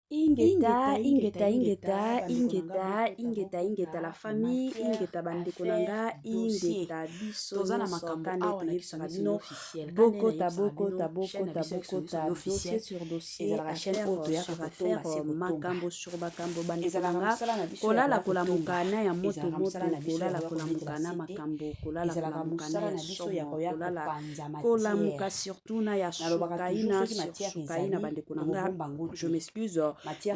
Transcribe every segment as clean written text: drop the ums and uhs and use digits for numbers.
Ingeta la famille, ingeta bande konanga, ingeta biso tozana makambo awa na bino officiel bokota dossier sur dossier chaîne affaire makambo sur bakambo bande konanga kolala kolamukana ya moto kolala kolamukana makambo kolala kolamukana ya somo kolamuka surtout na ya sukaina bande konanga je m'excuse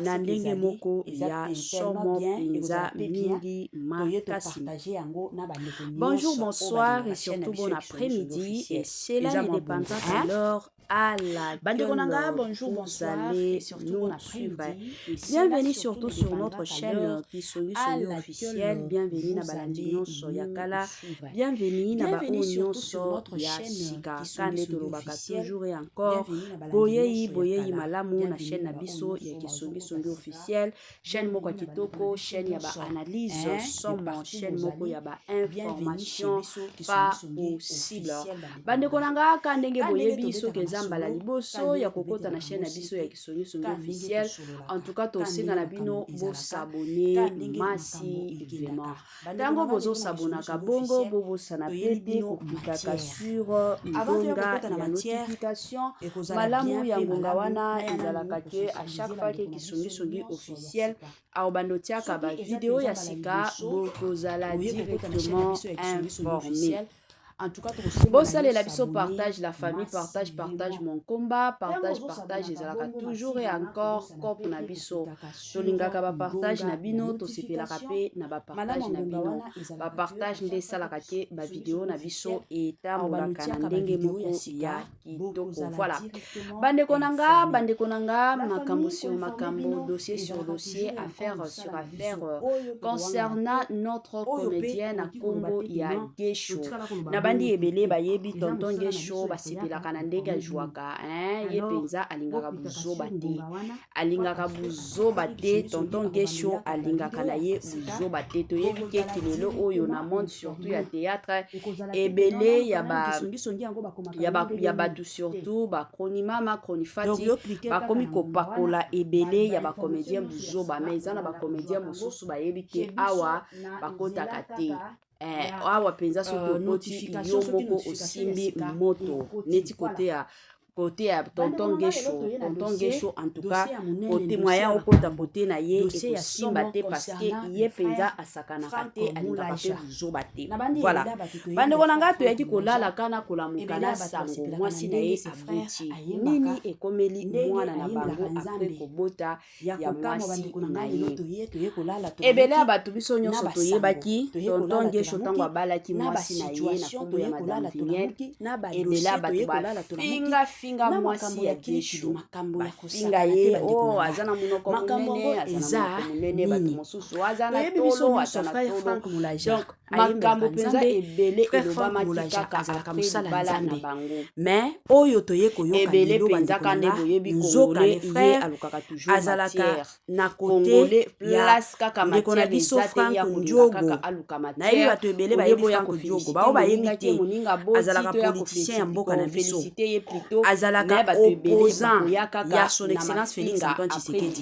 na ndenge moko ya somo penza mingi makasi. Bonjour, bonsoir et surtout bon après-midi, et cela ne dépendra de l'heure à laquelle bonjour, bonsoir et surtout bon après-midi. Bienvenue surtout sur notre chaîne Kisongi officielle. Bienvenue na balandinyo soyakala. Bienvenue na baonyo so ya sika kande tolobaka toujours et encore. Boyei malamu na chaîne na biso ya Kisongi officielle. Chaîne moko kitoko, chaîne ya ba analyse somo, chaîne moko ya ba information pas possible. Bande konanga kandenge boyebi so keza mbala liboso ya kokota na chaîne na biso ya Kisongi officielle. En tout cas, tosenga na bino bo s'abonner masi vraiment. Tango bozo s'abonaka bongo bobo sana pete kopikaka sur ngonga ya notification. Malamu ya ngonga wana ezalaka ke à chaque fois que Kisongi officiel aobanotiaka ba vidéo ya sika bokozala directement informé. En tout cas, bossale la biso partage la famille, partage mon combat, partage ezalaka toujours et encore cop na biso. Tolingaka ba partage na bino, to sepelaka pe na ba partage na bino. Ba partage nde salaka ke ba vidéo na biso et tambolaka na ndenge moko ya kitoko. Voilà. Bande konanga, makambo sur makambo, dossier sur dossier, affaire sur affaire concernant notre comédienne à Congo ya Gesho. Bandi ebele bayebi tonton Gesho basepelaka na ndenge ajwaka ye penza alingaka buzoba te tonton Gesho alingaka na ye buzoba te toyebi ke kilelo oyo na monde surtout ya théâtre ebele ya batu surtout bakroni mama kroni fati bakomi kopakola ebele ya bacomédien buzoba mais eza na bacomédien mosusu bayebi ke awa bakotaka te awa penza soki okoti yo moko osimbi moto neti côté ya tonton Gesho en tout cas côté moyen okota côté na ye ekosimba te parce que ye penza asakanaka te alingaka pe buzoba te voilà bandeko na ngai toyaki kolala kana kolamuka na sango mwasi na ye abuti nini ekomeli mwana na bango apres kobota ya mwasi na ye ebele ya bato biso nyonso toyebaki tonton Gesho ntango abalaki mwasi na ye na kombo ya madame Vignel ebele ya bato bafinga mwasi ya Gesho bafinga ye aza na monoko monene bato mosusu aza na tolo donc makambo mpenza ebele elobamaki kaka apres bala na bango mais oyo toye koyoka ebele mpenza kande boyebi congolais ye alukaka toujours azalaka na kote place kaka matière eza te ya kolinga kaka aluka matière nayebi bato ebele bayebi Franco Diogo bao bayebi te azalaka politicien ya mboka na biso azalaka opposant ya son excellence Félix Antoine Tshisekedi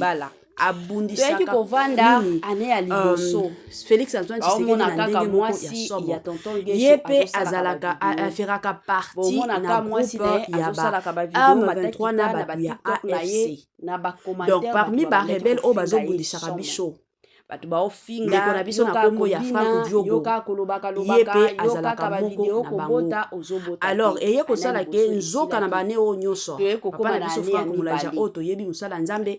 abundisaka kovanda ane ya liboso Félix Antoine Tshisekedi na ndenge moko ya somo ye pe azalaka aferaka parti na groupe ya M23 na bato ya AFC donc parmi barebele oyo bazobundisaka biso bato baofinga ndeko na biso na kombo ya Franco Diogo ye pe azalaka moko na bango alors eye kosala ke nzoka na bane oyo nyonso papa na biso Franco Mulaja oyo toyebi mosala nzambe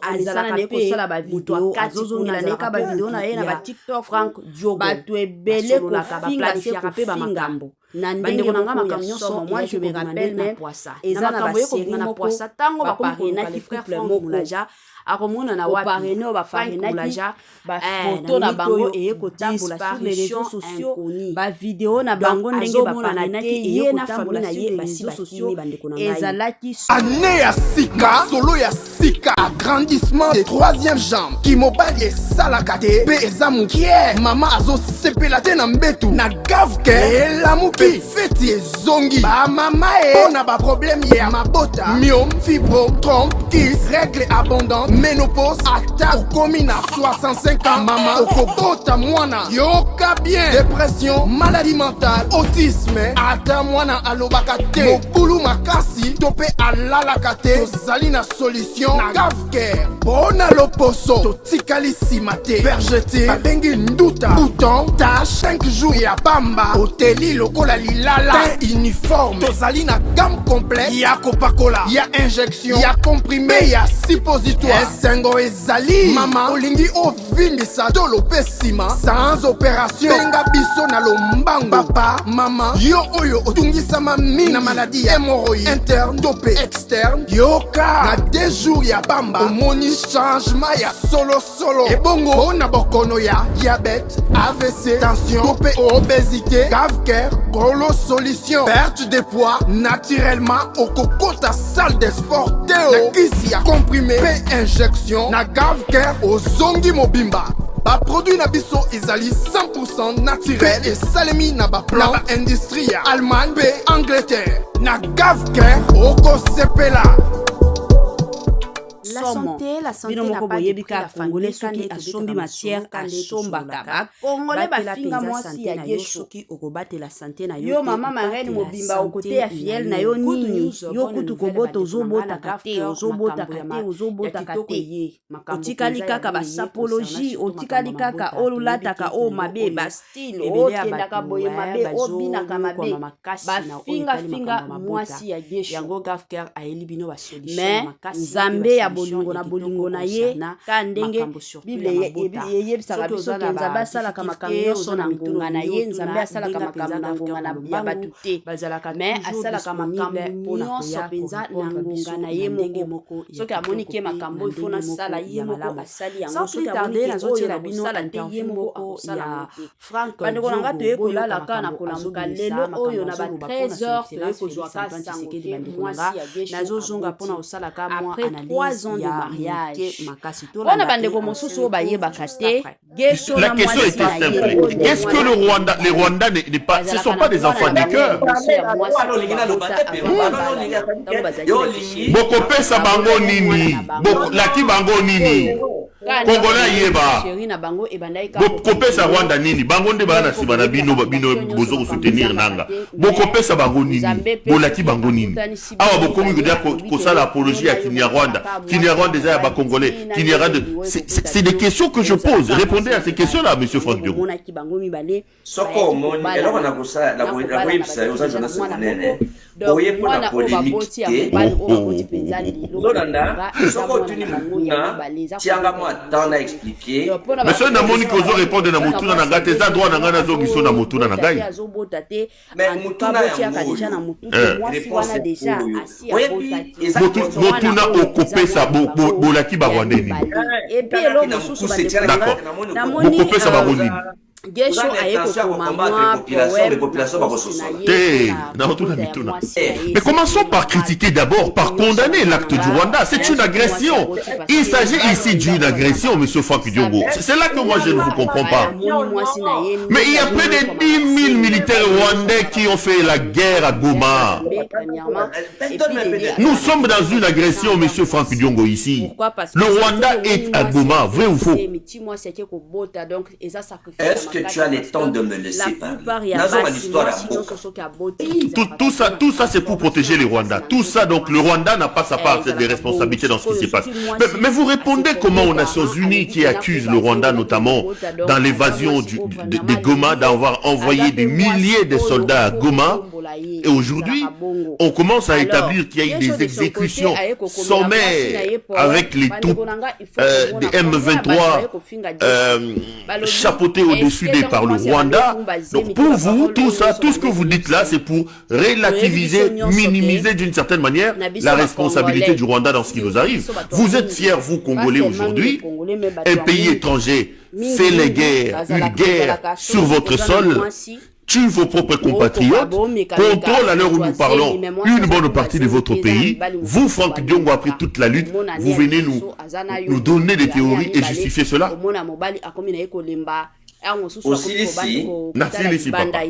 azalaka pe moto azozongela neka bavideo na ye na batiktok Franco Diogo bato ebele kofinga pe bamakambo na ndenge na nga makambo nyonso moi je me rappelle même eza na makambo na poisa tango bakomi kolukali frère Franco Mulaja akomona na wapi bafarenaki bafoto na bango eye kotambola sur les réseaux sociaux bavideo na bango ndenge baparenaki ye na famille na ye basi bakimi bandeko na ngai ezalaki année ya sika solo ya sika agrandissement de troisième jambe kimobali esalaka te mpe eza mokie mama azosepela te na mbetu na gavke elamu soki feti ezongi bamama mpona baproblème ya mabota myome fibro trompe kis règle abondante ménopause ata okomi na 65 ans mama okobota mwana yoka bien dépression maladie mentale autisme ata mwana alobaka te mobulu makasi to mpe alalaka te tozali na solution na gavcare mpona loposo totikali nsima te vergete babengi nduta bouton tache 5 jours ya bamba oteli lokola lilala te uniforme tozali na gamme complet ya kopakola ya injection ya comprime ya suppositoire esengo ezali mama olingi ovindisa tolo pe nsima sans opération benga biso na lombangu papa mama yo oyo otungisama mingi na maladi ya hémorroïde interne to pe externe yoka na 2 jours ya bamba omoni changement ya solo ebongo mpona bokono ya diabète AVC tension to pe obésité gavcare golo solution perte de poids naturellement okokota salle de sport teo na kisi ya comprimé pe injection na gavcare ozongi mobimba baproduit na biso ezali 100% naturel esalemi na baplan na baindustrie ya Allemagne pe Angleterre na gavcare okosepela. La santé n'a pas de prix, la Congolais soki asombi matière asombaka Congolais bafinga mwasi ya gesho la santé na yo mama marraine mobimba okote ya fiel na yo nini yo kutu kobota ozobotaka te ozobotaka te otikali kaka basapologie otikali kaka olataka o mabe bastyle okendaka boye mabe obinaka mabe bafinga mwasi ya gesho yango gavcare ayeli bino ba solution mais nzambe ya bolingo na ye ka ndenge bible eyebisaka biso ke nzambe asalaka makambo nyonso na ngonga na ye nzambe asalaka makambo na ngonga ya bato te mais asalaka makambo nyonso mpenza na ngonga na ye moko soki amoni ke makambo ifo nasala ye moko asali yango soki amoni ke oyo nakosala te ye moko akosala bandeko na nga toye kolala kaka na kolamuka lelo oyo na ba 13h toye kozwa ka sango te mwasi ya gesho nazozonga mpona kosalaka mwa analyse de mariage wana bandeko mosusu oyo bayebaka te gesho la question était simple. Qu'est-ce que les Rwandais n'est pas, ce ne sont pas des enfants du cœur. Bokopesa bango nini, laki bango nini. Congolais yeba. Bokopesa Rwanda nini, bango nde bana si bana bino bozo soutenir nanga. Bokopesa bango nini, bolaki bango nini. Awa bokomi ko dire ko sala apologie à Kinyarwanda. Kinyarwanda déjà ba Congolais. Kinyarwanda c'est des questions que je pose. Répondez à ces questions-là, monsieur Franck Diogo. Soko moni eloko na kosa la koyebisa yo za jona sonene. Oye pona polémique te. Lolanda soko tuni mukuna tianga mo attendre à expliquer. Mais ça na moni ko zo répondre na mutuna na ngate za droit na ngana zo biso na mutuna na ngai. Mais mutuna ya wana déjà mutuna okopesa bolaki ba Rwandais. Et puis eloko mosusu d'accord. Bokopesa bango nini. Gesho Mais commençons par critiquer d'abord, par condamner l'acte du Rwanda. C'est une agression. Il s'agit ici d'une agression, monsieur Franck Diongo. C'est là que moi je ne vous comprends pas. Mais il y a près de 10 000 militaires rwandais qui ont fait la guerre à Goma. Nous sommes dans une agression, monsieur Franck Diongo, ici. Le Rwanda est à Goma, vrai ou faux? Est-ce que tu as le temps de me laisser parler? Tout ça c'est pour protéger les Rwandais. Tout ça, donc le Rwanda n'a pas sa part des responsabilités dans ce qui se passe. Mais vous répondez comment aux Nations Unies qui accusent le Rwanda notamment dans l'évasion de Goma d'avoir envoyé des milliers de soldats à Goma. Et aujourd'hui, on commence à établir qu'il y a eu des exécutions sommaires avec les troupes des M23 chapeauté au-dessus par le Rwanda. Donc pour vous, tout ça, tout ce que vous dites là, c'est pour relativiser, minimiser d'une certaine manière la responsabilité du Rwanda dans ce qui nous arrive. Vous êtes fiers, vous Congolais aujourd'hui, un pays étranger fait une guerre sur votre sol, tue vos propres compatriotes, contrôle à l'heure où nous parlons une bonne partie de votre pays. Vous, Franck Diongo, après toute la lutte, vous venez nous donner des théories et justifier cela. Merci, papa.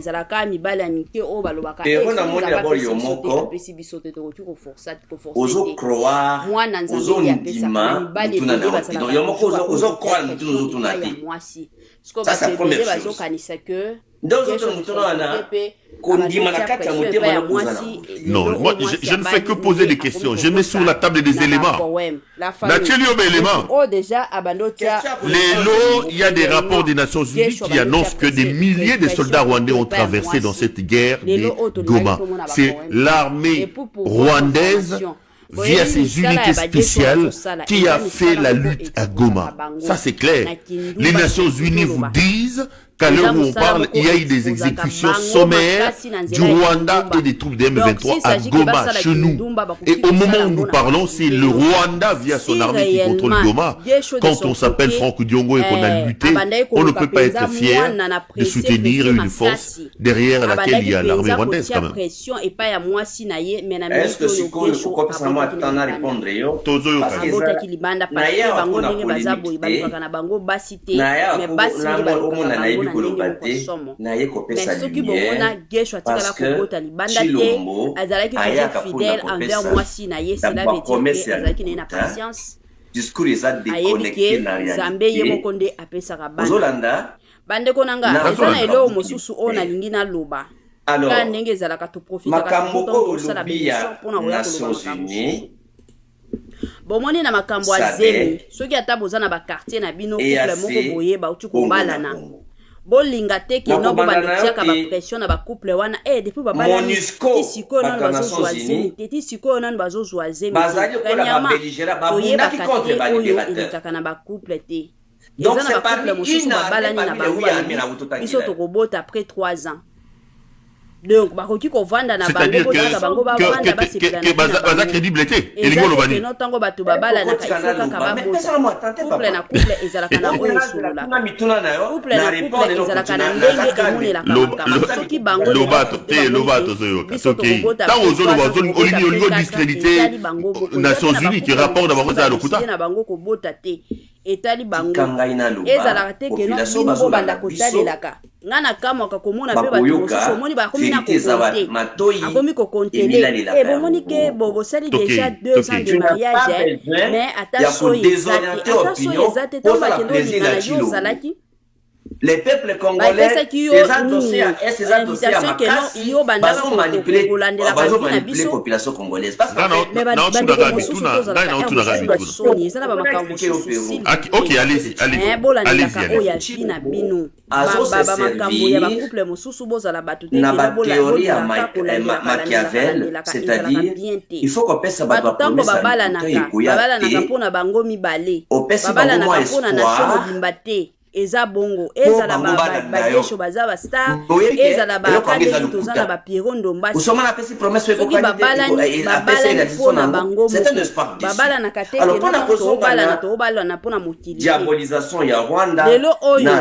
Et on a monté d'abord le moko. Ozo croire, ozo ndima, mutuna na wati. Donc yomoko ozo croire mutuna ozo tunati. Ça c'est la première chose. Donc ozo mutuna na kondima na kati ya mutema na kuzana. Non, moi je ne fais que poser des questions. Je mets sur la table des éléments. Il y a des rapports des Nations Unies qui annoncent que des milliers de soldats rwandais ont traversé dans cette guerre des Goma. C'est l'armée rwandaise via ses unités spéciales qui a fait la lutte à Goma. Ça c'est clair. Les Nations Unies vous disent qu'à l'heure où on parle, il y a eu des exécutions sommaires du Rwanda et des troupes de M23 à Goma, chez nous. Et au moment où nous parlons, c'est le Rwanda via son armée qui contrôle Goma. Quand on s'appelle Franck Diongo et qu'on a lutté, on ne peut pas être fier de soutenir une force derrière laquelle il y a l'armée rwandaise quand même. Est-ce que c'est quoi ça m'a tant à répondre yo? Mais parce que Chilombo ayaka fidèle envers moi si naye cela veut dire que azaki na patience discours eza déconnecté na réalité ozolanda bande konanga ezana elo mosusu ona lingi na loba alors ndenge ezalaka to profiter makambo olobi ya Nations Unies bomoni na makambo azemi soki ata boza na ba quartier na bino couple moko boye ba uti kobalana bolinga te ke no bobandetiaka ba pression na ba couple wana depuis babala ti sikoyo nanu bazozwa zemi te ti sikoyo nanu bazozwa zemi kanyama oyeba kate oyo elekaka na ba couple te eza na ba couple mosusu babalani na bango biso tokobota après 3 ans. Donc bakoki kovanda na bango botaka bango bavanda basepela baza crédible te elingo lobani no tango bato babala na kaifoka kababota couple na couple ezalaka na oyo solola couple na couple ezalaka na ndenge emonelaka makambo soki bango lobato zoyoka soki tango ozoloba olingo discrédité Nations Unies qui rapporte na bango za lokuta na bango kobota te etali bango ezalaka te ke no bino bobanda kotalelaka ngana kama kakomona pe bato mosusu omoni bakomi na kokonte akomi kokontele bomoni ke bobosali déjà 2 ans de mariage mais attention ezate to bakendo olingana yo ozalaki les peuples congolais ces dossiers à Makassi bazon manipuler les populations congolaises parce que ok allez-y na ba théorie ya Machiavel, c'est-à-dire il faut qu'on pèse ba promesse mpona bango mibale babalanaka mpona nation mobimba te eza bongo ezala bagesho baza bastar ezala bakadeli toza na bapiero ndombasi soki babalani mpona bango babalanaka te tobalana mpona mokili lelo oyo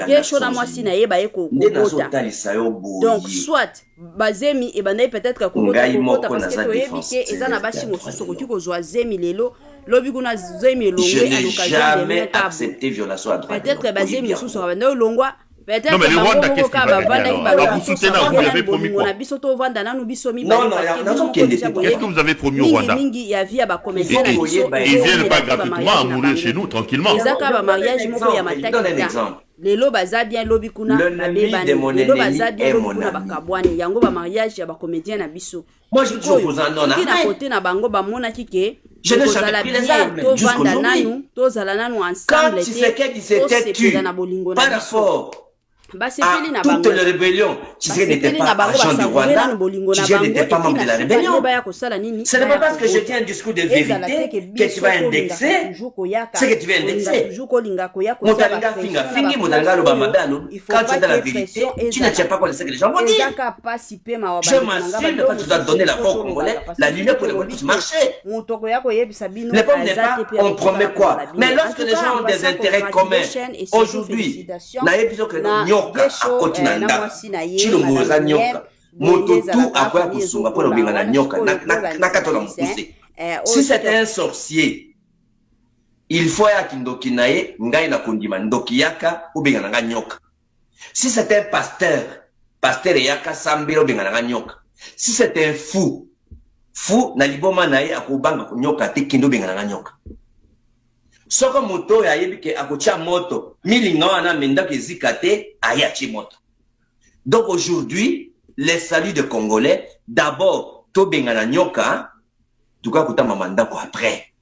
gesho na mwasi na ye baye kokota donc soit bazemi ebandai peut-être kokota parce que toyebi ke eza na basi mosusu okoki kozwa zemi lelo lobi kuna zemi elongwe à l'occasion de mettre peut-être bazemi mosusu abandai olongwa peut-être bango moko ka bavandaki balobona biso tovanda nanu biso mibale qu'est-ce que vous avez promis au Rwanda mingi ya vie ya bacomédien na biso ils viennent pas gratuitement à mourir chez nous tranquillement ezaka bamariage moko ya matakita lelo baza bien lobi kuna babebani lelo baza bien lobi kuna bakabwani yango bamariage ya bacomédien na biso na kote na bango bamonaki ke tozala bien tovanda nanu tozala nanu ensemble te tosepela na bolingo na biso basepeli na bango toutes les rébellions Tshisekedi n'était pas agent du Rwanda, Tshisekedi n'était pas membre de la rébellion. Ce n'est pas parce que je tiens un discours de vérité que tu vas indexer ce que tu veux indexer. Motalinga finga fingi, motalinga loba mabano, quand tu es dans la vérité, tu ne tiens pas compte de ce que les gens vont dire. Je m'assure que tu dois donner la voix aux Congolais, la lumière pour les Congolais marcher. Les peuples n'est pas, on promet quoi? Mais lorsque les gens ont des intérêts communs, aujourd'hui, n'a eu besoin que nous nyoka akoti na ndako chilongo za nyoka moto tu akoya kusunga pona obinga na nyoka na kato na mukuse. Si c'est un sorcier, il faut ya kindoki na ye ngai na kondima ndoki yaka obinga na nyoka. Si c'est un pasteur yaka sambiro bengana nyoka. Si c'est un fou na liboma na ye akubanga nyoka te kindo bengana nyoka. Soko moto ya yebi ke akocha moto milinga wana menda ke zikate ayachi moto. Donc aujourd'hui, les saluts de Congolais, d'abord to bengana nyoka, tuka kutama mandako après.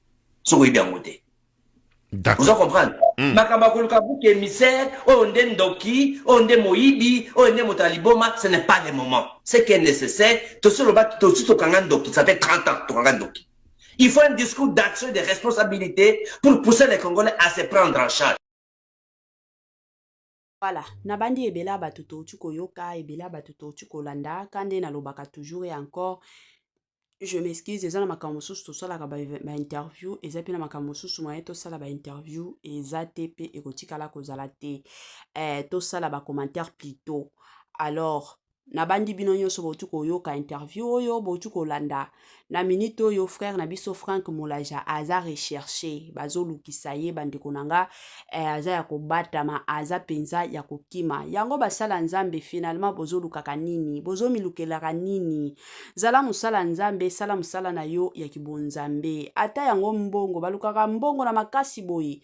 Soko yebi amote. Vous comprenez? Makamba koluka buke émissaire, onde ndoki, onde moyibi, onde motaliboma, ce n'est pas le moment. Ce qui est nécessaire, tout ce ndoki, ça fait 30 ans tokanga ndoki. Il faut un discours d'action et de responsabilité pour pousser les Congolais à se prendre en charge. Voilà, nabandi ebela batuto tuko yoka, ebela batuto tuko landa, kande na lobaka toujours et encore. Je m'excuse, eza na makambo mosusu tosalaka ba interview, eza pe na makambo mosusu moye tosala ba interview, eza te pe ekotikala kozala te. Tosala ba commentaire plutôt. Alors, nabandi bino nyonso botu koyoka interview oyo botu kolanda. Na minute oyo frère na biso Frank Molaja aza recherché, bazo lukisa ye bandeko nanga, aza ya kobatama, aza penza ya kokima. Yango basala nzambe finalement bozo lukaka nini, bozo milukelaka nini. Zala musala nzambe, sala musala na yo ya kibonzambe. Ata yango mbongo, balukaka mbongo na makasi boye.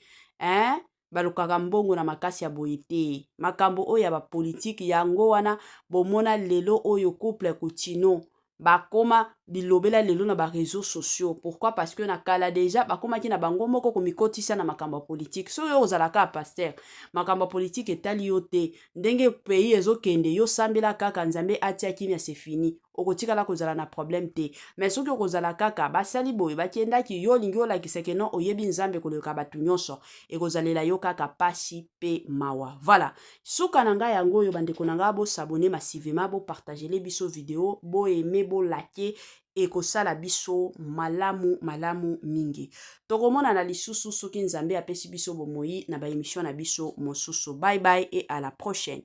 Balukaka mbongo na makasi ya boye te. Makambo oyo ya ba politique yango wana bomona lelo oyo couple Coutinho bakoma bilobela lelo na ba réseaux sociaux. Pourquoi? Parce que na kala déjà bakoma ki na bango moko komikotisa na makambo politique. So yo ozalaka pasteur, makambo politique etali yo te. Ndenge pays ezokende yo sambela kaka nzambe atia kimia c'est fini. Okotikala kozala na problème te. Mais soki okozala kaka basali boye bakendaki yo lingi olakisa ke non oyebi nzambe koleka batu nyonso ekozalela yo kaka pasi pe mawa. Voilà. Suka nanga yango yo bandeko nanga bo s'abonner massivement, bo partager les biso vidéo, bo aimer, bo liker ekosala biso malamu mingi. Tokomona na lisusu soki nzambe apesi biso bomoi na ba émission na biso mosusu. Bye bye et à la prochaine.